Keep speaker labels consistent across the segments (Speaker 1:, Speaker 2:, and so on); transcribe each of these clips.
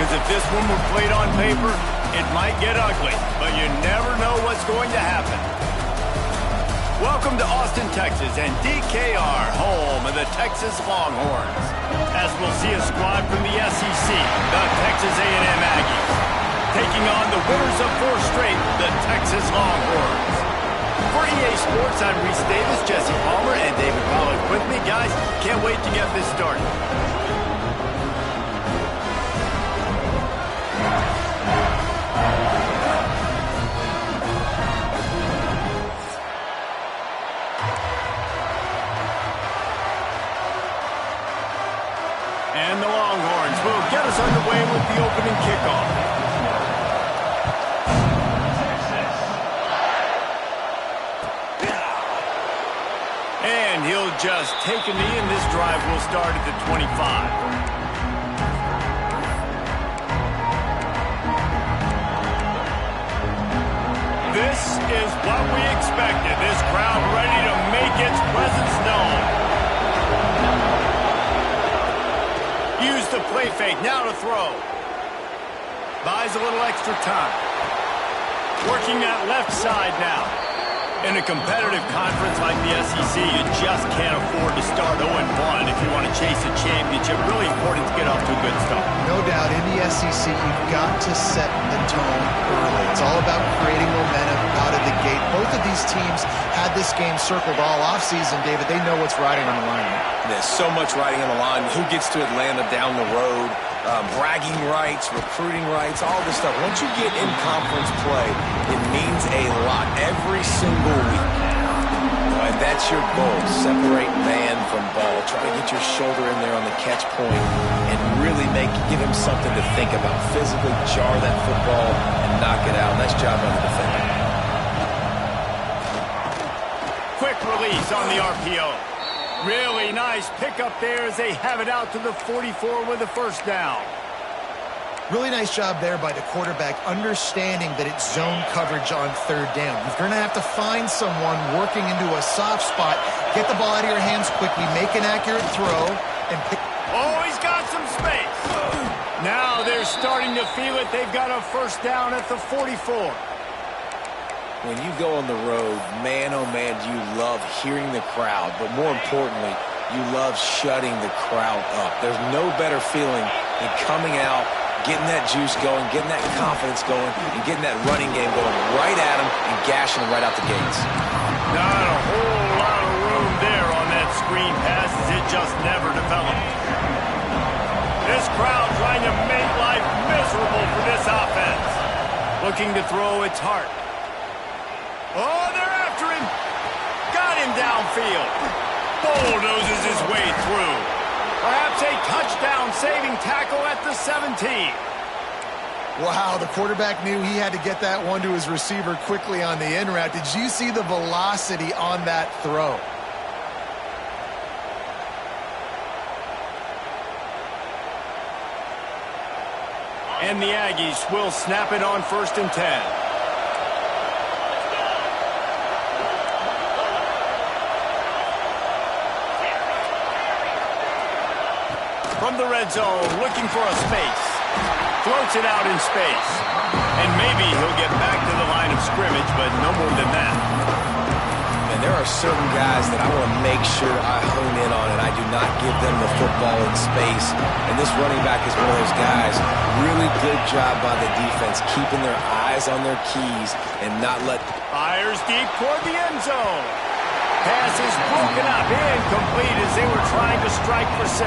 Speaker 1: because if this one were played on paper, it might get ugly, but you never know what's going to happen. Welcome to Austin, Texas, and DKR, home of the Texas Longhorns. As we'll see a squad from the SEC, the Texas A&M Aggies, taking on the winners of 4 straight, the Texas Longhorns. For EA Sports, I'm Reese Davis, Jesse Palmer, and David Pollack with me. Guys, can't wait to get this started. And the Longhorns will get us underway with the opening kickoff. And he'll just take a knee, and this drive will start at the 25. This is what we expected. This crowd ready to make its presence known. Use the play fake, now to throw. Buys a little extra time. Working that left side now. In a competitive conference like the SEC, you just can't afford to start 0-1 if you want to chase a championship. Really important to get off to a good start.
Speaker 2: No doubt, in the SEC, you've got to set the tone early. It's all about creating momentum out of the gate. Both of these teams had this game circled all offseason, David. They know what's riding on the line.
Speaker 3: There's so much riding on the line. Who gets to Atlanta down the road? Bragging rights, recruiting rights, all this stuff. Once you get in conference play, it means a lot every single week. And that's your goal. Separate man from ball. Try to get your shoulder in there on the catch point and really give him something to think about. Physically jar that football and knock it out. Nice job by the defender.
Speaker 1: Quick release on the RPO. Really nice pickup there as they have it out to the 44 with a first down.
Speaker 2: Really nice job there by the quarterback, understanding that it's zone coverage on 3rd down. You're going to have to find someone working into a soft spot, get the ball out of your hands quickly, make an accurate throw, and pick.
Speaker 1: Oh, he's got some space. Now they're starting to feel it. They've got a first down at the 44.
Speaker 3: When you go on the road, man, oh man, do you love hearing the crowd. But more importantly, you love shutting the crowd up. There's no better feeling than coming out, getting that juice going, getting that confidence going, and getting that running game going right at them and gashing them right out the gates.
Speaker 1: Not a whole lot of room there on that screen pass as it just never developed. This crowd trying to make life miserable for this offense. Looking to throw its heart. Oh, they're after him. Got him downfield. Bulldozes his way through. Perhaps a touchdown-saving tackle at the 17.
Speaker 2: Wow, the quarterback knew he had to get that one to his receiver quickly on the in route. Did you see the velocity on that throw?
Speaker 1: And the Aggies will snap it on 1st and 10. From the red zone, looking for a space. Floats it out in space. And maybe he'll get back to the line of scrimmage, but no more than that.
Speaker 3: And there are certain guys that I want to make sure I hone in on, and I do not give them the football in space. And this running back is one of those guys. Really good job by the defense, keeping their eyes on their keys and not let...
Speaker 1: Fires deep toward the end zone. Pass is broken up, incomplete as they were trying to strike for 6.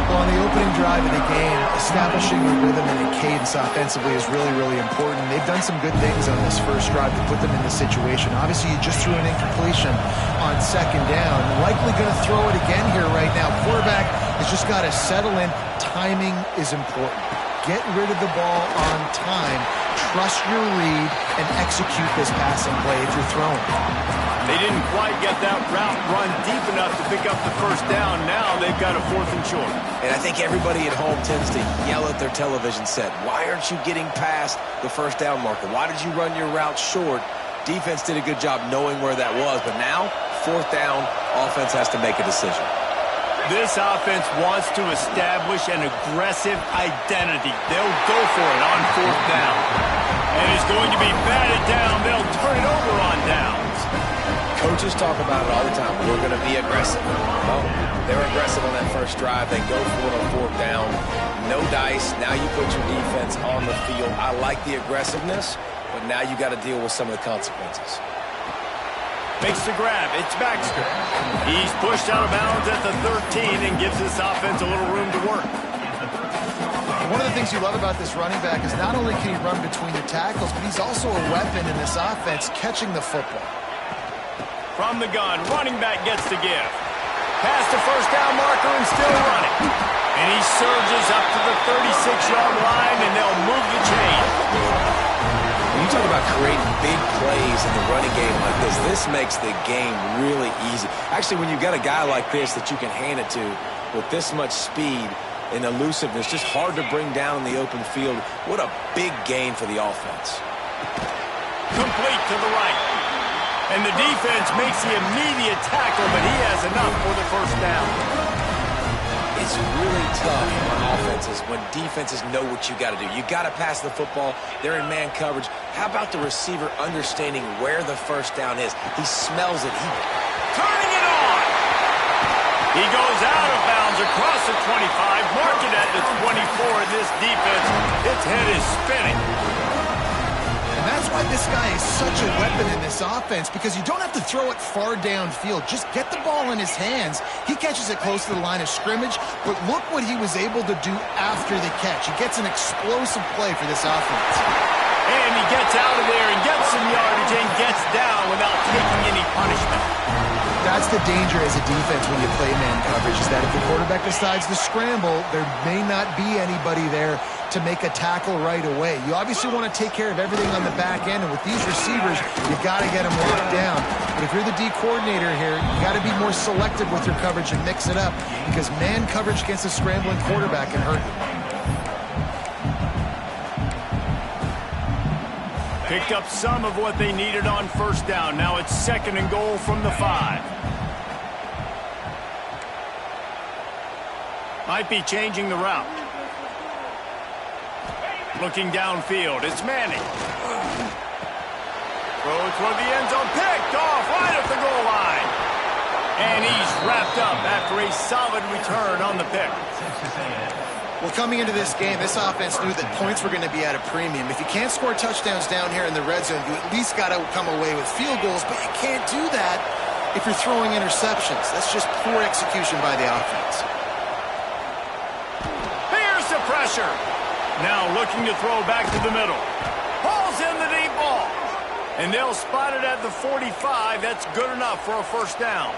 Speaker 2: Well, on the opening drive of the game, establishing a rhythm and a cadence offensively is really, really important. They've done some good things on this first drive to put them in this situation. Obviously, you just threw an incompletion on 2nd down. Likely going to throw it again here right now. Quarterback has just got to settle in. Timing is important. Get rid of the ball on time. Trust your read and execute this passing play if you're throwing.
Speaker 1: They didn't quite get that route run deep enough to pick up the first down. Now they've got a 4th and short.
Speaker 3: And I think everybody at home tends to yell at their television set. Why aren't you getting past the first down marker? Why did you run your route short? Defense did a good job knowing where that was. But now, 4th down, offense has to make a decision.
Speaker 1: This offense wants to establish an aggressive identity. They'll go for it on 4th down. And it's going to be batted down. They'll turn it over on downs.
Speaker 3: Coaches talk about it all the time. We're going to be aggressive. Well, they're aggressive on that first drive. They go for it on 4th down. No dice. Now you put your defense on the field. I like the aggressiveness, but now you got to deal with some of the consequences.
Speaker 1: Makes the grab. It's Baxter. He's pushed out of bounds at the 13 and gives this offense a little room to work.
Speaker 2: One of the things you love about this running back is not only can he run between the tackles, but he's also a weapon in this offense catching the football.
Speaker 1: From the gun, running back gets the give. Past the first down marker and still running. And he surges up to the 36-yard line, and they'll move the chain.
Speaker 3: When you talk about creating big plays in the running game like this makes the game really easy. Actually, when you've got a guy like this that you can hand it to with this much speed and elusiveness, just hard to bring down in the open field, what a big gain for the offense.
Speaker 1: Complete to the right. And the defense makes the immediate tackle, but he has enough for the first down.
Speaker 3: It's really tough on offenses when defenses know what you got to do. You got to pass the football. They're in man coverage. How about the receiver understanding where the first down is? He smells it.
Speaker 1: Turning it on. He goes out of bounds across the 25, mark it at the 24, and this defense, its head is spinning.
Speaker 2: And that's why this guy is such a weapon in this offense, because you don't have to throw it far downfield. Just get the ball in his hands. He catches it close to the line of scrimmage, but look what he was able to do after the catch. He gets an explosive play for this offense.
Speaker 1: And he gets out of there and gets some yardage and gets down without taking any punishment.
Speaker 2: That's the danger as a defense when you play man coverage, is that if the quarterback decides to scramble, there may not be anybody there to make a tackle right away. You obviously want to take care of everything on the back end, and with these receivers, you've got to get them locked down. But if you're the D coordinator here, you got to be more selective with your coverage and mix it up, because man coverage against a scrambling quarterback can hurt you.
Speaker 1: Picked up some of what they needed on first down. Now it's 2nd and goal from the 5. Might be changing the route. Looking downfield, it's Manning. Throw toward the end zone, picked off right at the goal line. And he's wrapped up after a solid return on the pick.
Speaker 2: Well, coming into this game, this offense knew that points were going to be at a premium. If you can't score touchdowns down here in the red zone, you at least got to come away with field goals, but you can't do that if you're throwing interceptions. That's just poor execution by the offense.
Speaker 1: Here's the pressure. Now looking to throw back to the middle. Hauls in the deep ball. And they'll spot it at the 45. That's good enough for a first down.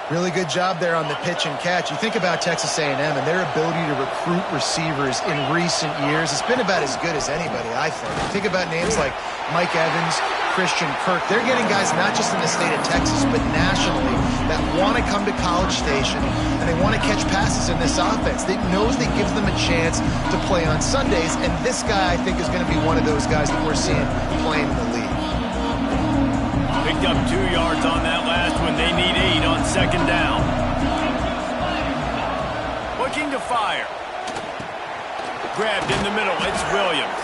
Speaker 2: Really good job there on the pitch and catch. You think about Texas A&M and their ability to recruit receivers in recent years. It's been about as good as anybody, I think. Think about names like Mike Evans, Christian Kirk. They're getting guys not just in the state of Texas, but nationally that want to come to College Station and they want to catch passes in this offense. They knows they gives them a chance to play on Sundays, and this guy, I think, is going to be one of those guys that we're seeing playing in the league.
Speaker 1: Picked up 2 yards on that last one. They need 8 on 2nd down. Looking to fire. Grabbed in the middle. It's Williams.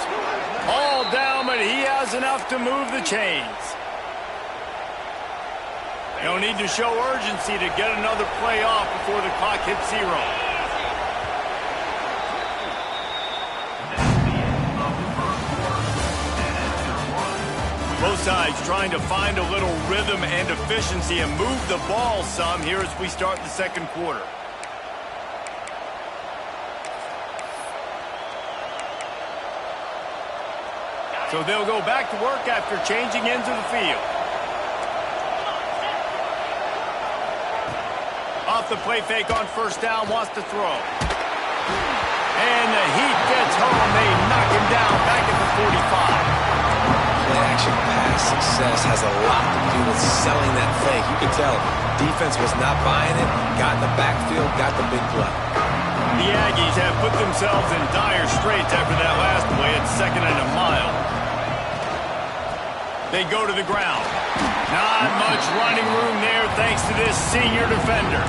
Speaker 1: All down, but he has enough to move the chains. They'll need to show urgency to get another play off before the clock hits 0. Both sides trying to find a little rhythm and efficiency and move the ball some here as we start the 2nd quarter. So they'll go back to work after changing ends of the field. Off the play fake on first down, wants to throw. And the heat gets home. They knock him down back at the 45.
Speaker 3: Play-action pass success has a lot to do with selling that fake. You can tell defense was not buying it, got in the backfield, got the big play.
Speaker 1: The Aggies have put themselves in dire straits after that last play. It's 2nd and a mile. They go to the ground. Not much running room there thanks to this senior defender.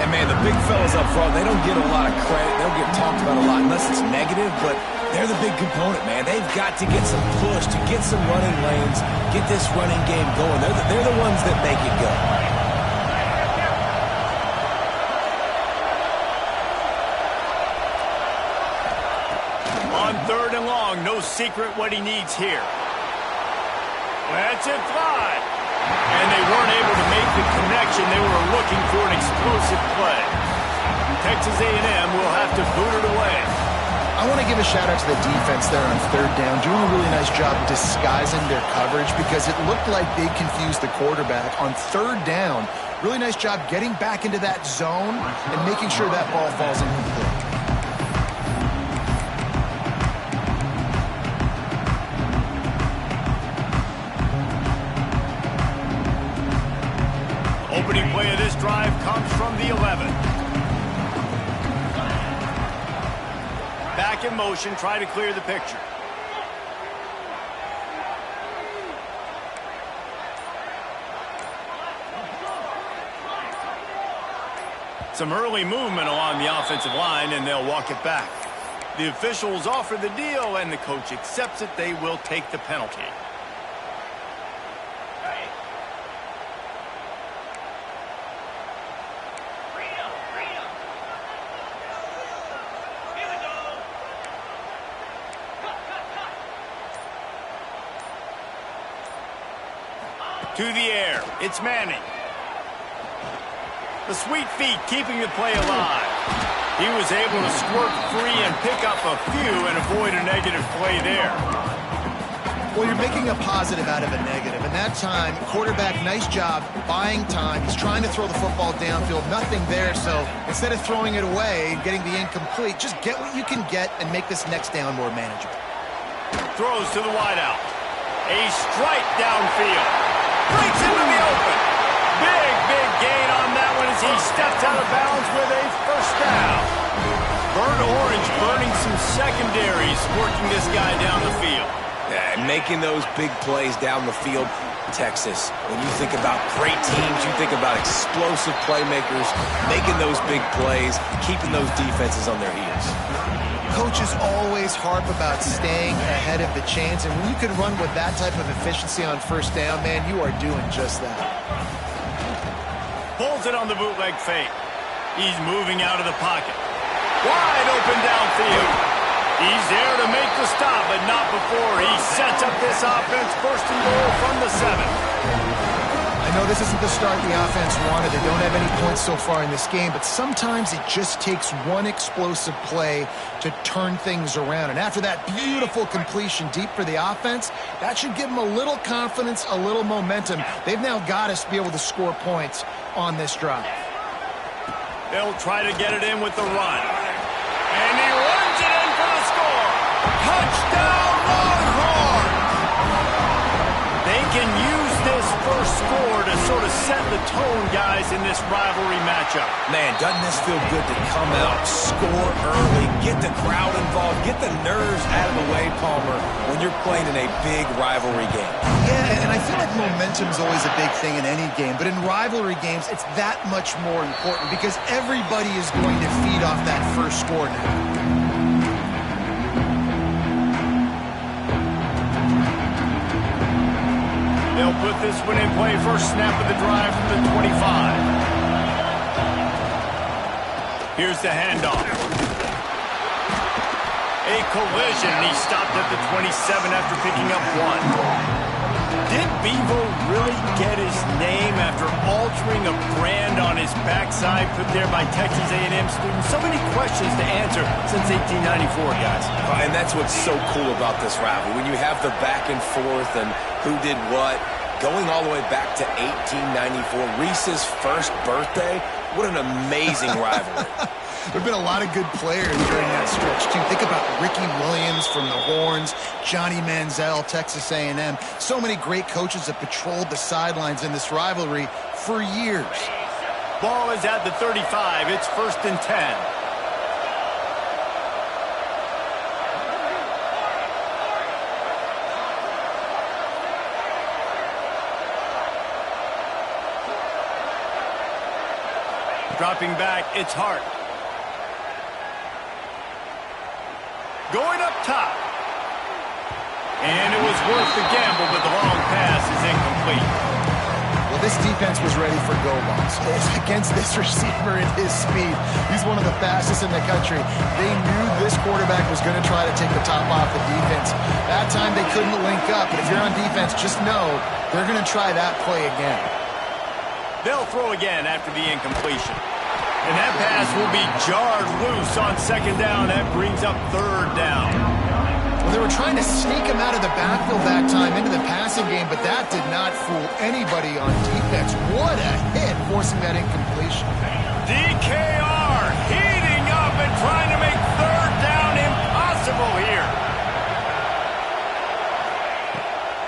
Speaker 3: And, man, the big fellas up front, they don't get a lot of credit. They don't get talked about a lot unless it's negative, but they're the big component, man. They've got to get some push, to get some running lanes, get this running game going. They're the ones that make it go.
Speaker 1: On 3rd and long, no secret what he needs here. That's it fly. And they weren't able to make the connection. They were looking for an explosive play. Texas A&M will have to boot it away.
Speaker 2: I want to give a shout out to the defense there on 3rd down, doing a really nice job disguising their coverage because it looked like they confused the quarterback on 3rd down. Really nice job getting back into that zone and making sure that ball falls incomplete.
Speaker 1: Opening play of this drive comes from the 11. Back in motion, try to clear the picture. Some early movement along the offensive line, and they'll walk it back. The officials offer the deal, and the coach accepts it. They will take the penalty. To the air, it's Manning. The sweet feet keeping the play alive. He was able to squirt free and pick up a few and avoid a negative play there.
Speaker 2: Well, you're making a positive out of a negative. And that time, quarterback, nice job buying time. He's trying to throw the football downfield. Nothing there, so instead of throwing it away and getting the incomplete, just get what you can get and make this next down more manageable.
Speaker 1: Throws to the wideout. A strike downfield. Breaks into the open. Big gain on that one as he steps out of bounds with a first down. Burnt Orange burning some secondaries, working this guy down the field.
Speaker 3: Yeah, and making those big plays down the field. Texas, when you think about great teams, you think about explosive playmakers, making those big plays, keeping those defenses on their heels.
Speaker 2: Coaches always harp about staying ahead of the chains, and when you can run with that type of efficiency on first down, man, you are doing just that.
Speaker 1: Pulls it on the bootleg fake. He's moving out of the pocket. Wide open downfield. He's there to make the stop, but not before he sets up this offense. First and goal from the 7.
Speaker 2: I know this isn't the start the offense wanted. They don't have any points so far in this game, but sometimes it just takes one explosive play to turn things around. And after that beautiful completion deep for the offense, that should give them a little confidence, a little momentum. They've now got us to be able to score points on this drive.
Speaker 1: They'll try to get it in with the run. And he runs it in for the score. Touchdown, Longhorns! They can use this first score to sort of set the tone, guys, in this rivalry matchup.
Speaker 3: Man, doesn't this feel good to come out, score early, get the crowd involved, get the nerves out of the way, Palmer, when you're playing in a big rivalry game?
Speaker 2: Yeah, and I feel like momentum is always a big thing in any game, but in rivalry games, it's that much more important because everybody is going to feed off that first score now.
Speaker 1: They'll put this one in play. First snap of the drive from the 25. Here's the handoff. A collision. He stopped at the 27 after picking up 1. Did Bevo really get his name after altering a brand on his backside put there by Texas A&M students? So many questions to answer since 1894, guys.
Speaker 3: And that's what's so cool about this rivalry. When you have the back and forth and who did what, going all the way back to 1894, Reese's first birthday, what an amazing rivalry.
Speaker 2: There have been a lot of good players during that stretch, too. Think about Ricky Williams from the Horns, Johnny Manziel, Texas A&M. So many great coaches have patrolled the sidelines in this rivalry for years.
Speaker 1: Ball is at the 35. It's 1st and 10. Dropping back, it's Hart. Going up top. And it was worth the gamble, but the long pass is incomplete.
Speaker 2: Well, this defense was ready for go balls. Against this receiver at his speed, he's one of the fastest in the country. They knew this quarterback was going to try to take the top off the defense. That time they couldn't link up, but if you're on defense, just know they're going to try that play again.
Speaker 1: They'll throw again after the incompletion. And that pass will be jarred loose on second down. That brings up third down.
Speaker 2: Well, they were trying to sneak him out of the backfield that time into the passing game, but that did not fool anybody on defense. What a hit, forcing that incompletion.
Speaker 1: DKR heating up and trying to make third down impossible here.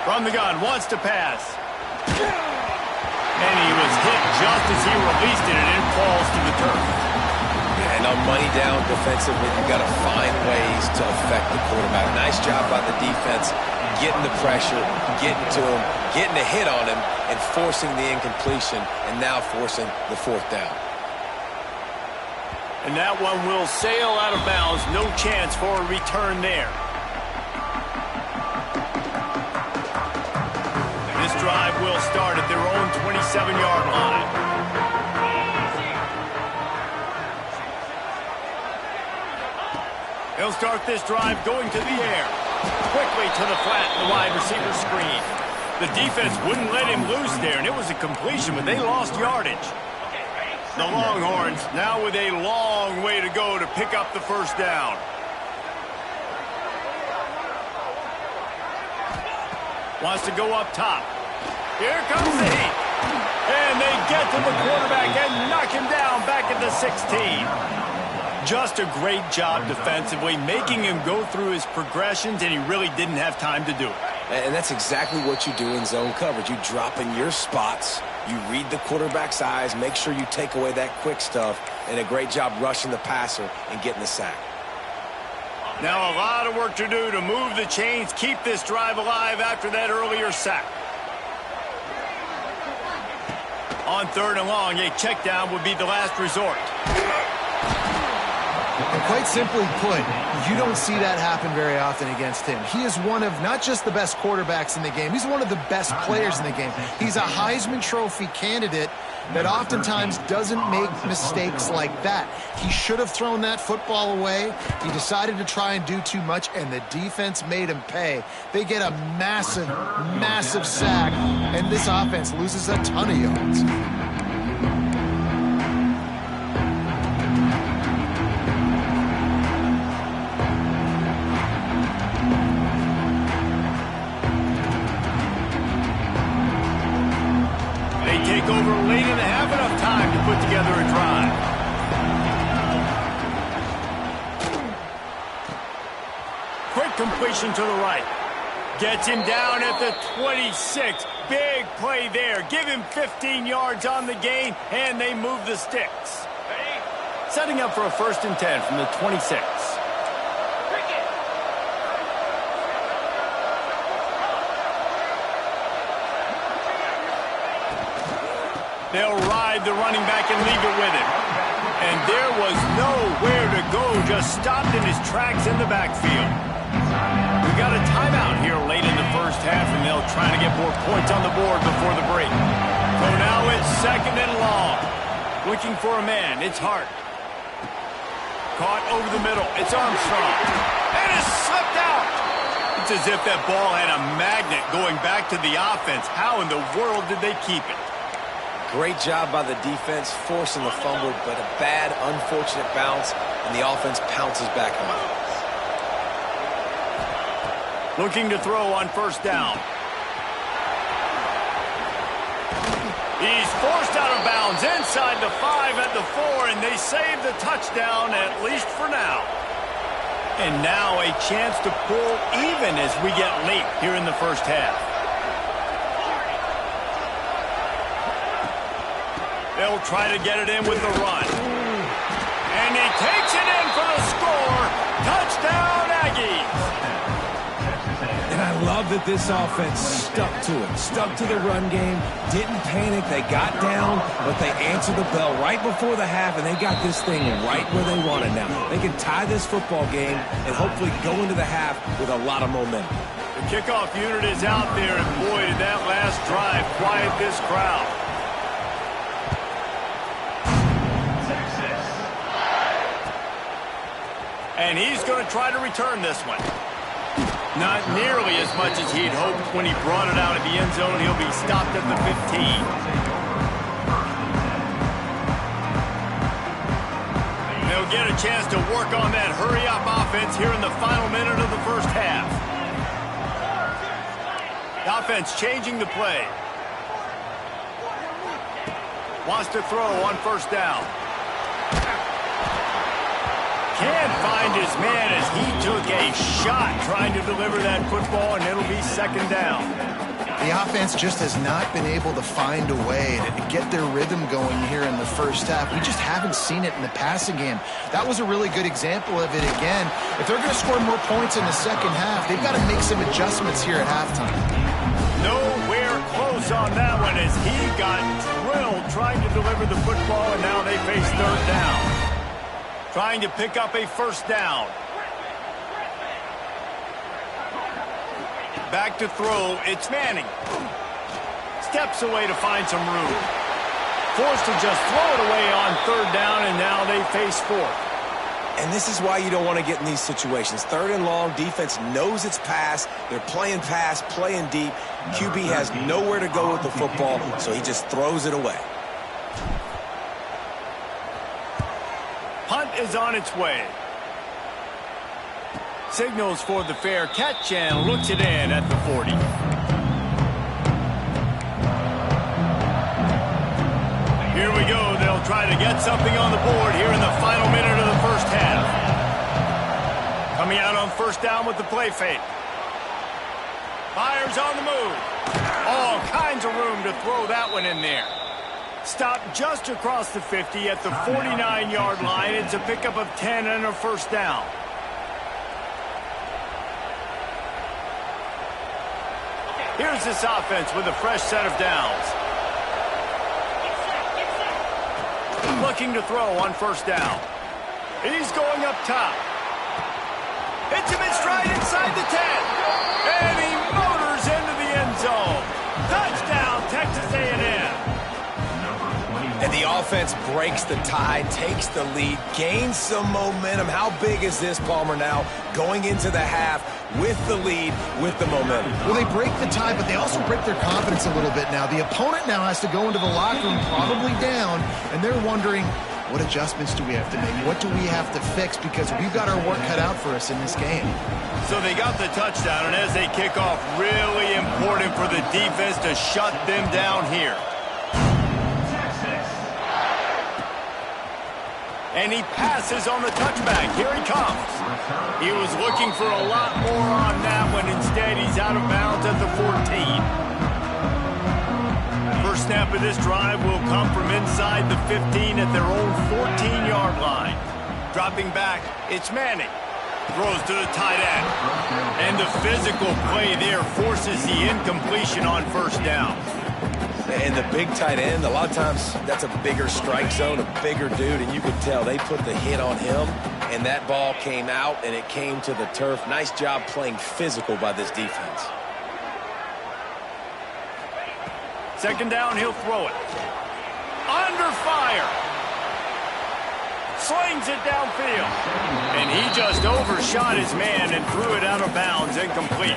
Speaker 1: From the gun, wants to pass. And he was hit just as he released it, and it falls to the turf.
Speaker 3: And on money down defensively, you've got to find ways to affect the quarterback. Nice job by the defense, getting the pressure, getting to him, getting a hit on him, and forcing the incompletion, and now forcing the fourth down.
Speaker 1: And that one will sail out of bounds. No chance for a return there. This drive will start at their own 27-yard line. They'll start this drive going to the air. Quickly to the flat, the wide receiver screen. The defense wouldn't let him loose there, and it was a completion, but they lost yardage. The Longhorns now with a long way to go to pick up the first down. Wants to go up top. Here comes the heat. And they get to the quarterback and knock him down back at the 16. Just a great job defensively, making him go through his progressions, and he really didn't have time to do it.
Speaker 3: And that's exactly what you do in zone coverage. You drop in your spots, you read the quarterback's eyes, make sure you take away that quick stuff, and a great job rushing the passer and getting the sack.
Speaker 1: Now a lot of work to do to move the chains, keep this drive alive after that earlier sack. On third and long, a check down would be the last resort.
Speaker 2: And quite simply put, you don't see that happen very often against him. He is one of not just the best quarterbacks in the game, he's one of the best players in the game. He's a Heisman Trophy candidate that oftentimes doesn't make mistakes like that. He should have thrown that football away. He decided to try and do too much, and the defense made him pay. They get a massive, massive sack, and this offense loses a ton of yards.
Speaker 1: Over late in the half, enough time to put together a drive. Quick completion to the right. Gets him down at the 26. Big play there. Give him 15 yards on the gain, and they move the sticks. Setting up for a 1st and 10 from the 26. They'll ride the running back and leave it with him. And there was nowhere to go, just stopped in his tracks in the backfield. We got a timeout here late in the first half, and they'll try to get more points on the board before the break. So now it's 2nd and long. Looking for a man, it's Hart. Caught over the middle, it's Armstrong. And it's slipped out. It's as if that ball had a magnet going back to the offense. How in the world did they keep it?
Speaker 3: Great job by the defense, forcing the fumble, but a bad, unfortunate bounce, and the offense pounces back on it.
Speaker 1: Looking to throw on 1st down. He's forced out of bounds inside the 5 at the 4, and they save the touchdown, at least for now. And now a chance to pull even as we get late here in the first half. They'll try to get it in with the run. And he takes it in for the score. Touchdown, Aggies.
Speaker 4: And I love
Speaker 3: love that this offense stuck to it, stuck to the run game, didn't panic. They got down, but they answered the bell right before the half, and they got this thing right where they want it now. They can tie this football game and hopefully go into the half with a lot of momentum.
Speaker 1: The kickoff unit is out there, and boy, did that last drive quiet this crowd. And he's going to try to return this one. Not nearly as much as he'd hoped when he brought it out of the end zone. He'll be stopped at the 15. They'll get a chance to work on that hurry-up offense here in the final minute of the first half. The offense changing the play. Wants to throw on first down. Can't find his man as he took a shot trying to deliver that football, and it'll be second down.
Speaker 2: The offense just has not been able to find a way to get their rhythm going here in the first half. We just haven't seen it in the passing game. That was a really good example of it again. If they're going to score more points in the second half, they've got to make some adjustments here at halftime.
Speaker 1: Nowhere close on that one as he got drilled trying to deliver the football, and now they face third down. Trying to pick up a first down. Back to throw, it's Manning. Steps away to find some room. Forced to just throw it away on third down, and now they face fourth.
Speaker 3: And this is why you don't want to get in these situations. Third and long, defense knows it's pass. They're playing pass, playing deep. QB has nowhere to go with the football, so he just throws it away.
Speaker 1: Punt is on its way. Signals for the fair catch and looks it in at the 40. Here we go. They'll try to get something on the board here in the final minute of the first half. Coming out on first down with the play fake. Fires on the move. All kinds of room to throw that one in there. Stopped just across the 50 at the 49-yard line. It's a pickup of 10 and a first down. Here's this offense with a fresh set of downs. Looking to throw on first down. He's going up top. Hits him in stride inside the 10. And he motors into the end zone. Touchdown, Texas A&M.
Speaker 3: And the offense breaks the tie, takes the lead, gains some momentum. How big is this, Palmer, now going into the half with the lead, with the momentum?
Speaker 2: Well, they break the tie, but they also break their confidence a little bit now. The opponent now has to go into the locker room probably down, and they're wondering, what adjustments do we have to make? What do we have to fix? Because we've got our work cut out for us in this game.
Speaker 1: So they got the touchdown, and as they kick off, really important for the defense to shut them down here. And he passes on the touchback. Here he comes. He was looking for a lot more on that one. Instead, he's out of bounds at the 14. First snap of this drive will come from inside the 15 at their own 14-yard line. Dropping back, it's Manning. Throws to the tight end. And the physical play there forces the incompletion on first down.
Speaker 3: And the big tight end, a lot of times that's a bigger strike zone, a bigger dude, and you could tell they put the hit on him, and that ball came out, and it came to the turf. Nice job playing physical by this defense.
Speaker 1: Second down, he'll throw it. Under fire. Slings it downfield. And he just overshot his man and threw it out of bounds, incomplete.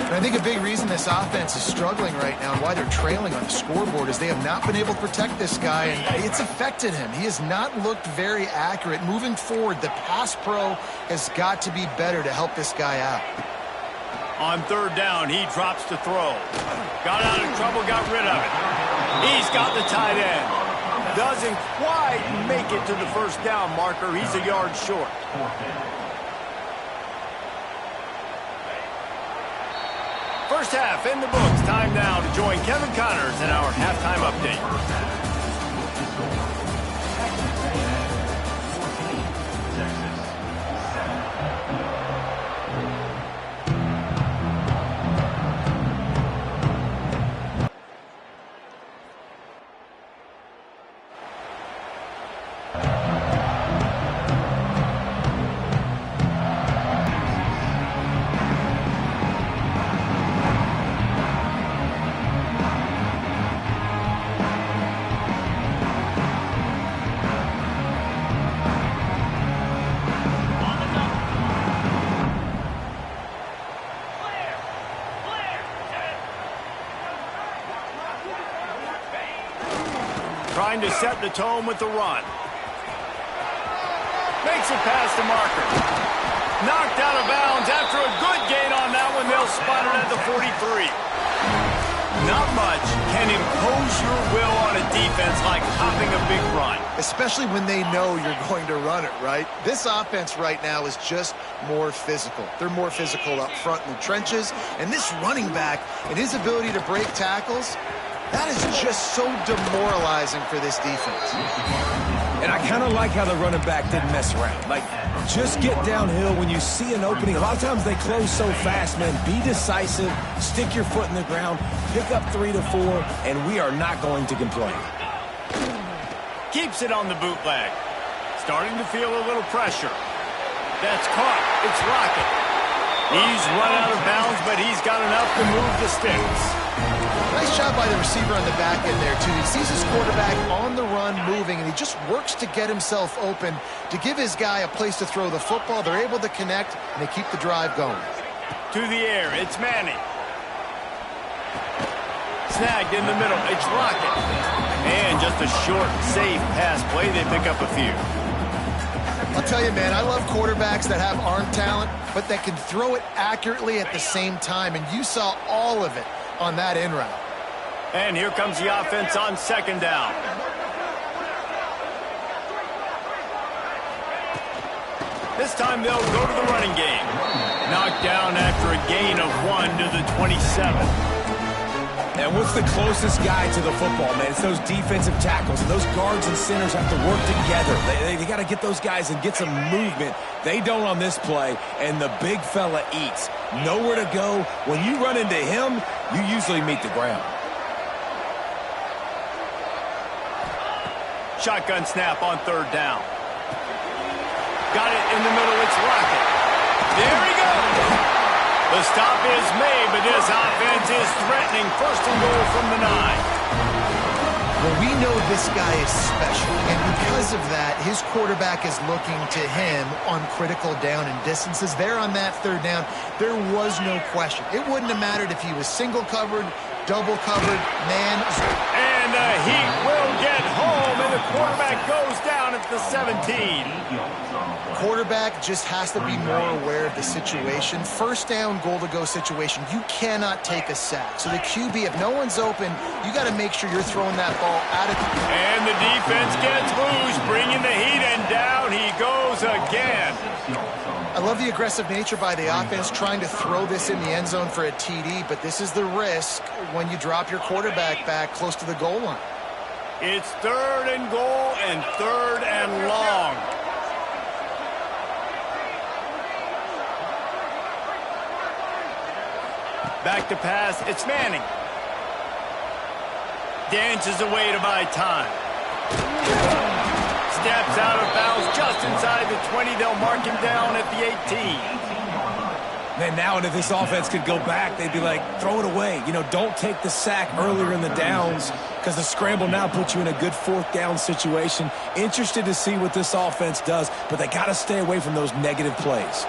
Speaker 2: And I think a big reason this offense is struggling right now and why they're trailing on the scoreboard is they have not been able to protect this guy, and it's affected him. He has not looked very accurate. Moving forward, the pass pro has got to be better to help this guy out.
Speaker 1: On third down, he drops to throw. Got out of trouble, got rid of it. He's got the tight end. Doesn't quite make it to the first down marker. He's a yard short. First half in the books. Time now to join Kevin Connors in our halftime update. trying to set the tone with the run. Makes it past the marker. Knocked out of bounds after a good gain on that one. They'll spot it at the 43. Not much can impose your will on a defense like hopping a big run.
Speaker 2: Especially when they know you're going to run it, right? This offense right now is just more physical. They're more physical up front in the trenches. And this running back and his ability to break tackles, that is just so demoralizing for this defense.
Speaker 3: And I kind of like how the running back didn't mess around. Like, just get downhill when you see an opening. A lot of times they close so fast, man. Be decisive, stick your foot in the ground, pick up 3 to 4, and we are not going to complain.
Speaker 1: Keeps it on the bootleg. Starting to feel a little pressure. That's caught. It's Rocket. He's run out of bounds, but he's got enough to move the sticks.
Speaker 2: Nice job by the receiver on the back end there, too. He sees his quarterback on the run moving, and he just works to get himself open to give his guy a place to throw the football. They're able to connect, and they keep the drive going.
Speaker 1: To the air, it's Manning. Snagged in the middle, it's Rocket. And just a short, safe pass play. They pick up a few.
Speaker 2: I'll tell you, man, I love quarterbacks that have arm talent, but that can throw it accurately at the same time, and you saw all of it on that in route.
Speaker 1: And here comes the offense on second down. This time they'll go to the running game. Knocked down after a gain of 1 to the 27.
Speaker 3: And what's the closest guy to the football, man? It's those defensive tackles, and those guards and centers have to work together. They got to get those guys and get some movement. They don't on this play, and the big fella eats. Nowhere to go. When you run into him, you usually meet the ground.
Speaker 1: Shotgun snap on third down. Got it in the middle. It's Rocket. There he goes. The stop is made, but this offense is threatening. First and goal from the 9.
Speaker 2: Well, we know this guy is special, and because of that, his quarterback is looking to him on critical down and distances. There on that third down, there was no question. It wouldn't have mattered if he was single covered, double covered, man.
Speaker 1: And the Heat will get home, and the quarterback goes down at the 17.
Speaker 2: Quarterback just has to be more aware of the situation. First down, goal-to-go situation. You cannot take a sack. So the QB, if no one's open, you got to make sure you're throwing that ball out of the...
Speaker 1: And the defense gets loose, bringing the Heat, and down he goes again.
Speaker 2: I love the aggressive nature by the offense, trying to throw this in the end zone for a TD, but this is the risk when you drop your quarterback back close to the goal line.
Speaker 1: It's third and goal and third and long. Back to pass, it's Manning. Dances away to buy time. Steps out of bounds just inside the 20. They'll mark him down at the 18.
Speaker 3: Man, now and if this offense could go back, they'd be like, throw it away. You know, don't take the sack earlier in the downs because the scramble now puts you in a good fourth down situation. Interested to see what this offense does, but they got to stay away from those negative plays.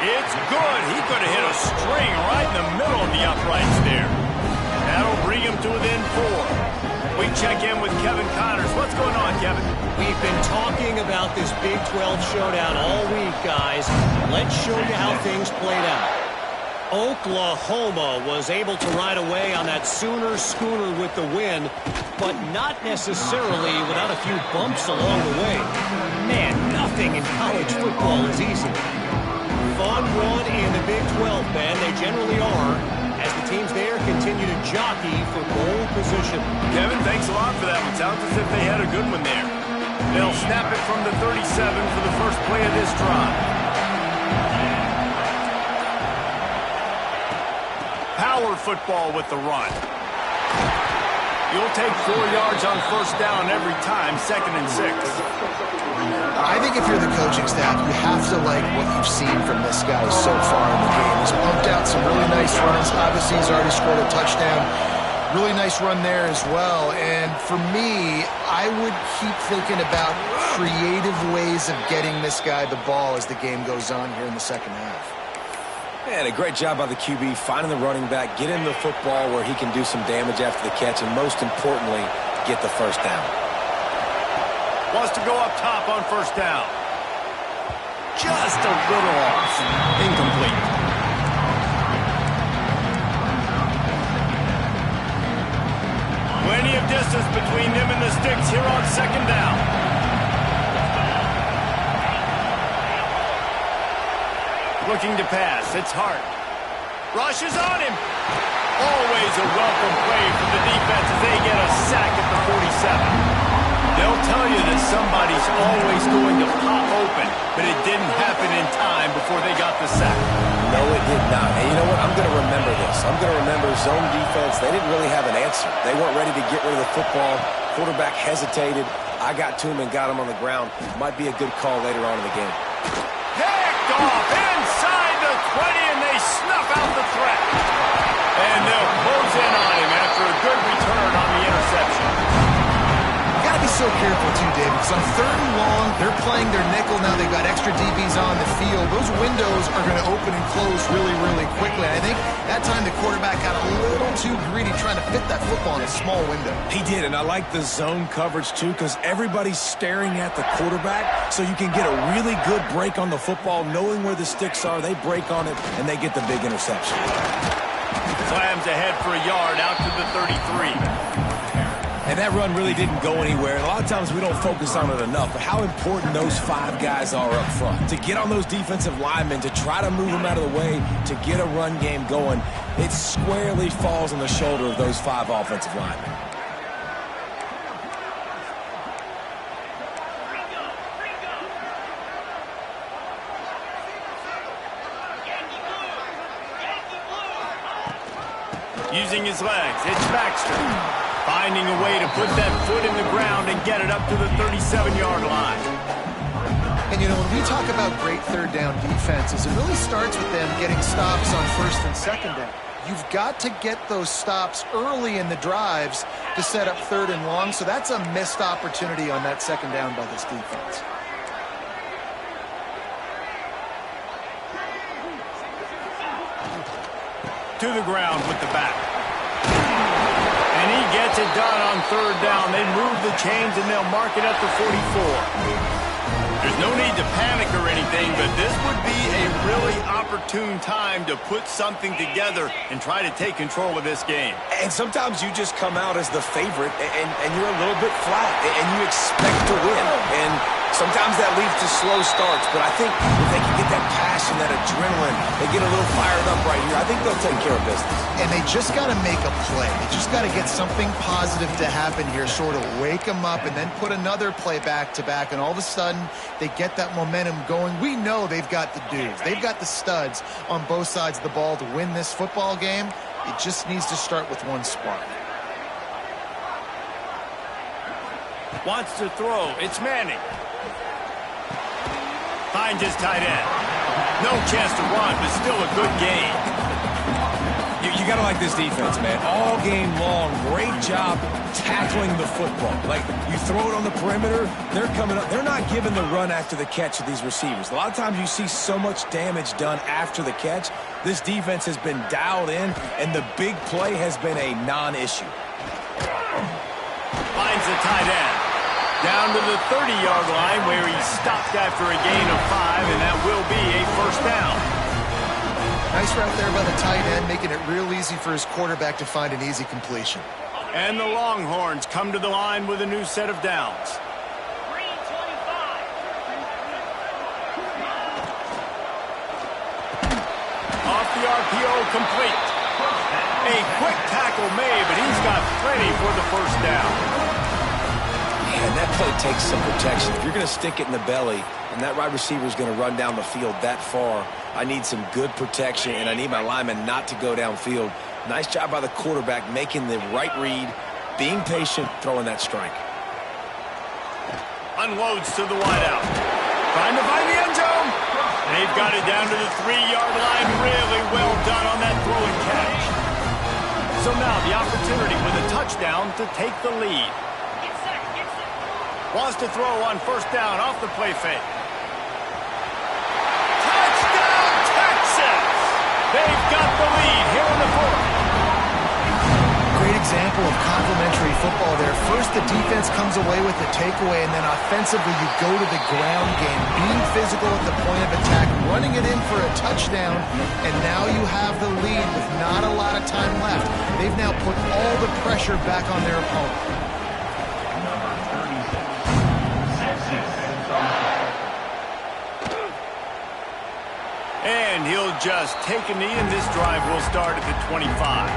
Speaker 1: It's good. He could have hit a string right in the middle of the uprights there. That'll bring him to within 4. We check in with Kevin Connors. What's going on, Kevin?
Speaker 4: We've been talking about this Big 12 showdown all week, guys. Let's show you how things played out. Oklahoma was able to ride away on that Sooner schooner with the win, but not necessarily without a few bumps along the way. Man, nothing in college football is easy. Fun one in the Big 12, Ben. They generally are, as the teams there continue to jockey for goal position.
Speaker 1: Kevin, thanks a lot for that one. Sounds as if they had a good one there. They'll snap it from the 37 for the first play of this drive. Power football with the run. You'll take 4 yards on first down every time, 2nd and 6.
Speaker 2: I think if you're the coaching staff, you have to like what you've seen from this guy so far in the game. He's pumped out some really nice runs. Obviously, he's already scored a touchdown. Really nice run there as well. And for me, I would keep thinking about creative ways of getting this guy the ball as the game goes on here in the second half.
Speaker 3: And a great job by the QB finding the running back, getting the football where he can do some damage after the catch, and most importantly, get the first down.
Speaker 1: Wants to go up top on first down. Just a little off. Incomplete. Plenty of distance between them and the sticks here on second down. Looking to pass. It's Hart. Rushes on him. Always a welcome play from the defense as they get a sack at the 47. They'll tell you that somebody's always going to pop open, but it didn't happen in time before they got the sack.
Speaker 3: No, it did not. And you know what? I'm going to remember this. I'm going to remember zone defense. They didn't really have an answer. They weren't ready to get rid of the football. Quarterback hesitated. I got to him and got him on the ground. Might be a good call later on in the game.
Speaker 1: Picked off inside the 20, and they snuff out the threat. And they'll close in on him after a good return on the interception.
Speaker 2: Got to be so careful too, David, because on third and long, they're playing their nickel now. They've got extra DBs on the field. Those windows are going to open and close really, really quickly. I think that time the quarterback got a little too greedy trying to fit that football in a small window.
Speaker 3: He did, and I like the zone coverage too, because everybody's staring at the quarterback, so you can get a really good break on the football. Knowing where the sticks are, they break on it, and they get the big interception.
Speaker 1: Slams ahead for a yard out to the 33.
Speaker 3: And that run really didn't go anywhere. And a lot of times we don't focus on it enough, but how important those 5 guys are up front. To get on those defensive linemen, to try to move them out of the way, to get a run game going, it squarely falls on the shoulder of those 5 offensive linemen.
Speaker 1: Using his legs, it's Baxter. Finding a way to put that foot in the ground and get it up to the 37-yard line.
Speaker 2: And, you know, when we talk about great third down defenses, it really starts with them getting stops on first and second down. You've got to get those stops early in the drives to set up third and long, so that's a missed opportunity on that second down by this defense.
Speaker 1: To the ground with the back. And he gets it done on third down. They move the chains and they'll mark it at the 44. There's no need to panic or anything, but this would be a really opportune time to put something together and try to take control of this game.
Speaker 3: And sometimes you just come out as the favorite and you're a little bit flat and you expect to win. And sometimes that leads to slow starts, but I think if they can get that passion, that adrenaline, they get a little fired up right here, I think they'll take care of business.
Speaker 2: And they just got to make a play. They just got to get something positive to happen here, sort of wake them up and then put another play back-to-back, and all of a sudden they get that momentum going. We know they've got the dudes. They've got the studs on both sides of the ball to win this football game. It just needs to start with one spark.
Speaker 1: Wants to throw. It's Manning. Finds his tight end. No chance to run, but still a good game.
Speaker 3: You got to like this defense, man. All game long, great job tackling the football. Like, you throw it on the perimeter, they're coming up. They're not giving the run after the catch to these receivers. A lot of times you see so much damage done after the catch. This defense has been dialed in, and the big play has been a non-issue.
Speaker 1: Finds the tight end. Down to the 30-yard line where he stopped after a gain of 5, and that will be a first down.
Speaker 2: Nice route there by the tight end, making it real easy for his quarterback to find an easy completion.
Speaker 1: And the Longhorns come to the line with a new set of downs. Off the RPO, complete. A quick tackle made, but he's got plenty for the first down.
Speaker 3: Man, that play takes some protection. If you're going to stick it in the belly and that wide receiver is going to run down the field that far, I need some good protection, and I need my lineman not to go downfield. Nice job by the quarterback making the right read, being patient, throwing that strike.
Speaker 1: Unloads to the wideout. Trying to find the end zone. They've got it down to the 3-yard line. Really well done on that throw and catch. So now the opportunity with a touchdown to take the lead. Wants to throw on first down off the play fake. Touchdown, Texas! got the lead here in the fourth.
Speaker 2: Great example of complementary football there. First, the defense comes away with the takeaway, and then offensively, you go to the ground game, being physical at the point of attack, running it in for a touchdown, and now you have the lead with not a lot of time left. They've now put all the pressure back on their opponent.
Speaker 1: And he'll just take a knee, and this drive will start at the 25.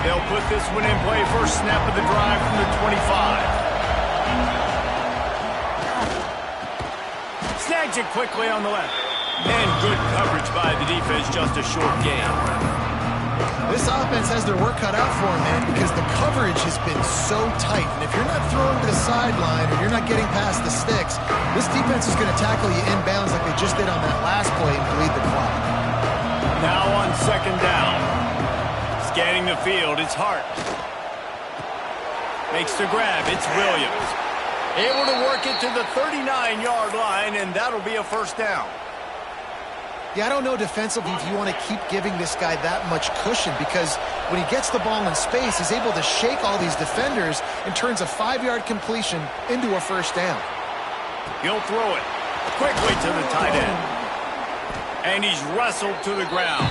Speaker 1: They'll put this one in play. First snap of the drive from the 25. Snags it quickly on the left. And good coverage by the defense, just a short gain.
Speaker 2: This offense has their work cut out for them, man, because the coverage has been so tight. And if you're not throwing to the sideline or you're not getting past the sticks, this defense is going to tackle you inbounds like they just did on that last play and bleed the clock.
Speaker 1: Now on second down. Scanning the field, it's Hart. Makes the grab, it's Williams. Able to work it to the 39-yard line, and that'll be a first down.
Speaker 2: Yeah, I don't know defensively if you want to keep giving this guy that much cushion, because when he gets the ball in space, he's able to shake all these defenders and turns a 5-yard completion into a first down.
Speaker 1: He'll throw it quickly to the tight end. And he's wrestled to the ground.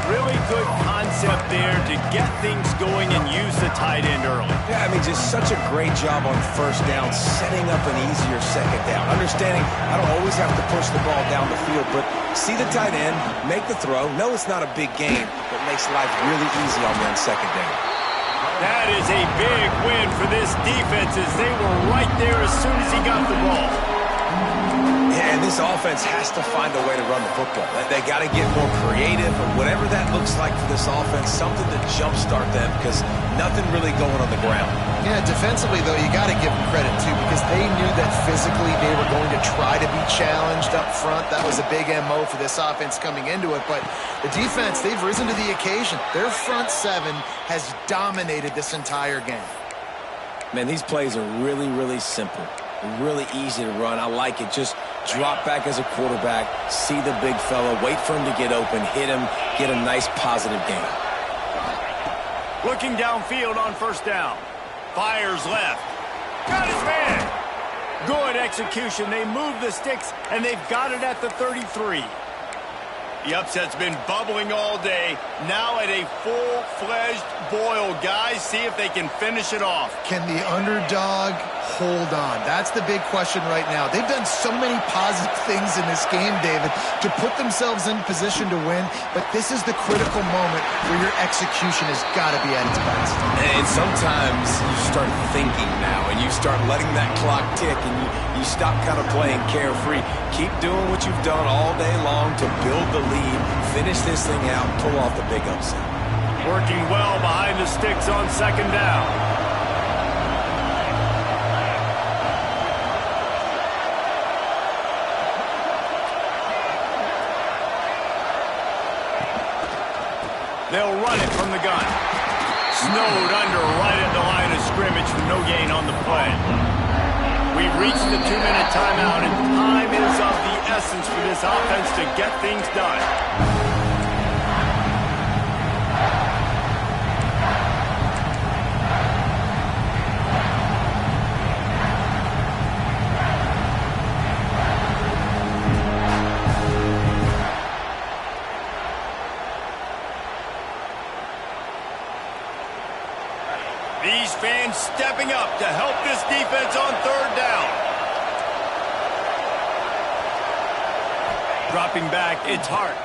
Speaker 1: Really good concept there to get things going and use the tight end early.
Speaker 3: Yeah, I mean, just such a great job on first down, setting up an easier second down. Understanding I don't always have to push the ball down the field, but see the tight end, make the throw. No, it's not a big gain, but makes life really easy on that second down.
Speaker 1: That is a big win for this defense, as they were right there as soon as he got the ball.
Speaker 3: Yeah, and this offense has to find a way to run the football. They got to get more creative, or whatever that looks like for this offense, something to jumpstart them, because nothing really going on the ground.
Speaker 2: Yeah, defensively, though, you got to give them credit, too, because they knew that physically they were going to try to be challenged up front. That was a big MO for this offense coming into it. But the defense, they've risen to the occasion. Their front seven has dominated this entire game.
Speaker 3: Man, these plays are really, really simple. Really easy to run. I like it. Just drop back as a quarterback, see the big fella, wait for him to get open, hit him, get a nice positive gain.
Speaker 1: Looking downfield on first down. Fires left. Got his man. Good execution. They move the sticks, and they've got it at the 33. The upset's been bubbling all day. Now at a full-fledged boil. Guys, see if they can finish it off.
Speaker 2: Can the underdog hold on? That's the big question right now. They've done so many positive things in this game, David, to put themselves in position to win, but this is the critical moment where your execution has got to be at its best.
Speaker 3: And sometimes you start thinking now, and you start letting that clock tick, and you stop kind of playing carefree. Keep doing what you've done all day long to build the lead, finish this thing out, and pull off the big upset.
Speaker 1: Working well behind the sticks on second down. They'll run it from the gun. Snowed under right at the line of scrimmage for no gain on the play. We've reached the 2-minute timeout, and time is of the essence for this offense to get things done. These fans stepping up to help this defense on third down. Dropping back, it's Hart.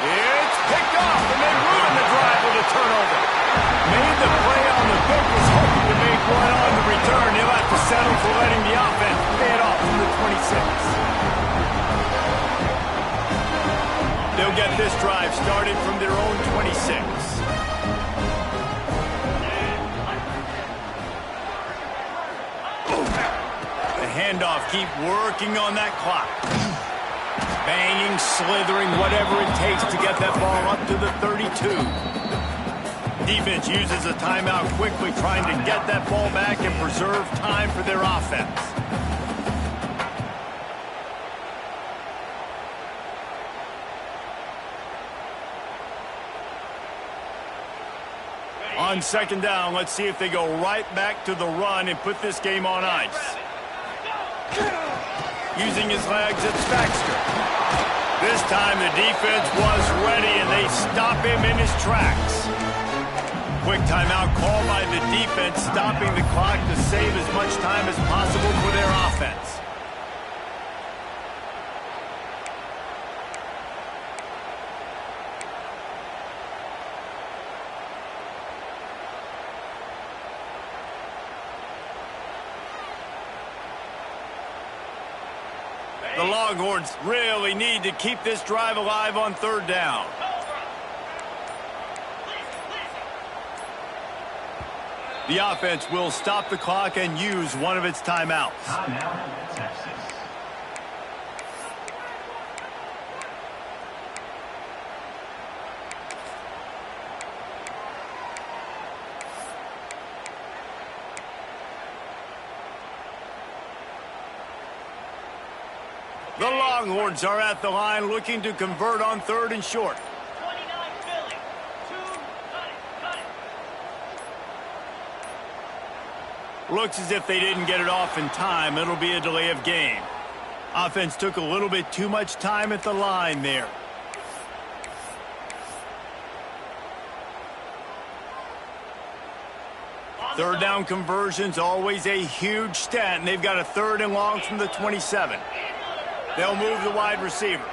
Speaker 1: It's picked off, and they ruined the drive with a turnover. Made the play on the pick, was hoping to make one on the return. He'll have to settle for letting the offense pay it off from the 26. They'll get this drive started from their own 26. Handoff, keep working on that clock. Banging, slithering, whatever it takes to get that ball up to the 32. Defense uses a timeout quickly, trying to get that ball back and preserve time for their offense. On second down, let's see if they go right back to the run and put this game on ice. Using his legs, it's Baxter. This time the defense was ready and they stop him in his tracks. Quick timeout called by the defense, stopping the clock to save as much time as possible for their offense. The Longhorns really need to keep this drive alive on third down. The offense will stop the clock and use one of its timeouts.
Speaker 5: Timeout, Texas.
Speaker 1: The Longhorns are at the line looking to convert on third and short.
Speaker 5: 29 Philly. 2, cut it.
Speaker 1: Looks as if they didn't get it off in time. It'll be a delay of game. Offense took a little bit too much time at the line there. Third down conversion's always a huge stat, and they've got a third and long from the 27. They'll move the wide receiver.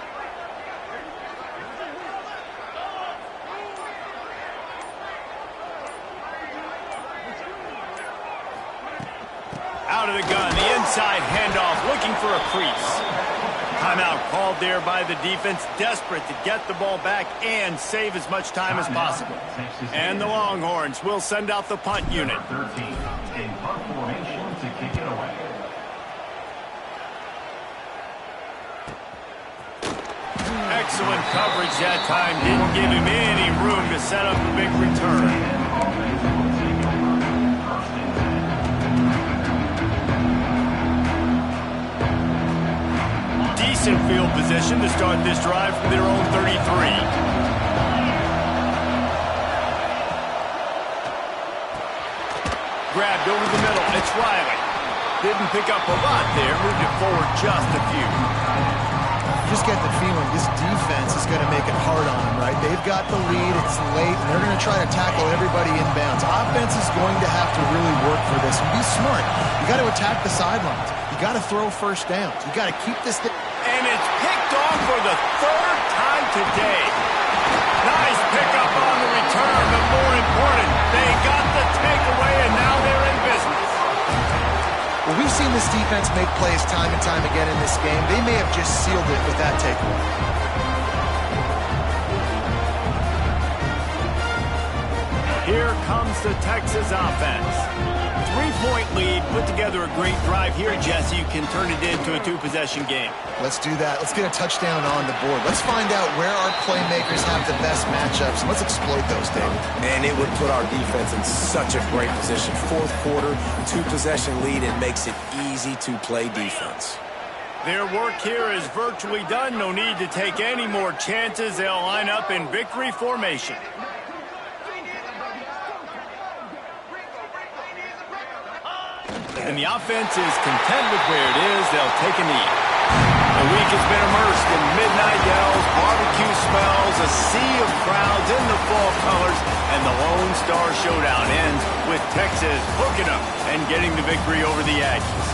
Speaker 1: Out of the gun, the inside handoff, looking for a crease. Timeout called there by the defense, desperate to get the ball back and save as much time as possible. And the Longhorns will send out the punt unit.
Speaker 5: 13 in punt formation to kick it away.
Speaker 1: Excellent coverage that time. Didn't give him any room to set up a big return. Decent field position to start this drive from their own 33. Grabbed over the middle. It's Riley. Didn't pick up a lot there. Moved it forward just a few.
Speaker 2: Just get the feeling this defense is going to make it hard on them, right? They've got the lead, it's late, and they're going to try to tackle everybody inbounds. Offense is going to have to really work for this and be smart. You got to attack the sidelines. You got to throw first downs. You got to keep this thing.
Speaker 1: And it's picked off for the third time today. Nice pickup on the return, but more important, they got the takeaway, and now they're in business.
Speaker 2: Well, we've seen this defense make plays time and time again in this game. They may have just sealed it with that takeaway.
Speaker 1: Here comes the Texas offense. 3-point lead, put together a great drive here, Jesse. You can turn it into a two-possession game.
Speaker 2: Let's do that. Let's get a touchdown on the board. Let's find out where our playmakers have the best matchups, and let's exploit those, David.
Speaker 3: And it would put our defense in such a great position. Fourth quarter, two-possession lead, and makes it easy to play defense.
Speaker 1: Their work here is virtually done. No need to take any more chances. They'll line up in victory formation. And the offense is content with where it is. They'll take a knee. The week has been immersed in midnight yells, barbecue smells, a sea of crowds in the fall colors, and the Lone Star Showdown ends with Texas hooking up and getting the victory over the Aggies.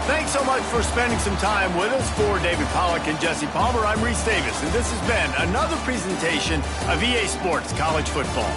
Speaker 1: Thanks so much for spending some time with us. For David Pollack and Jesse Palmer, I'm Reese Davis, and this has been another presentation of EA Sports College Football.